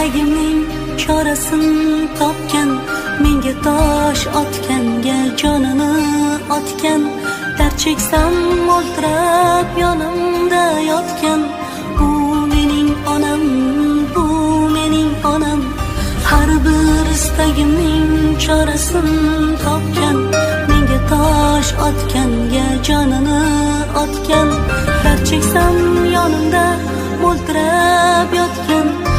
istagimning chorasin topgan, menga tosh otganga jonini otgan, dard cheksam mo'ltirab yonimda yotgan. Bu mening onam, bu mening onam, har bir istagimning chorasin topgan, menga tosh otganga jonini otgan, dard cheksam yonimda mo'ltirab yotgan.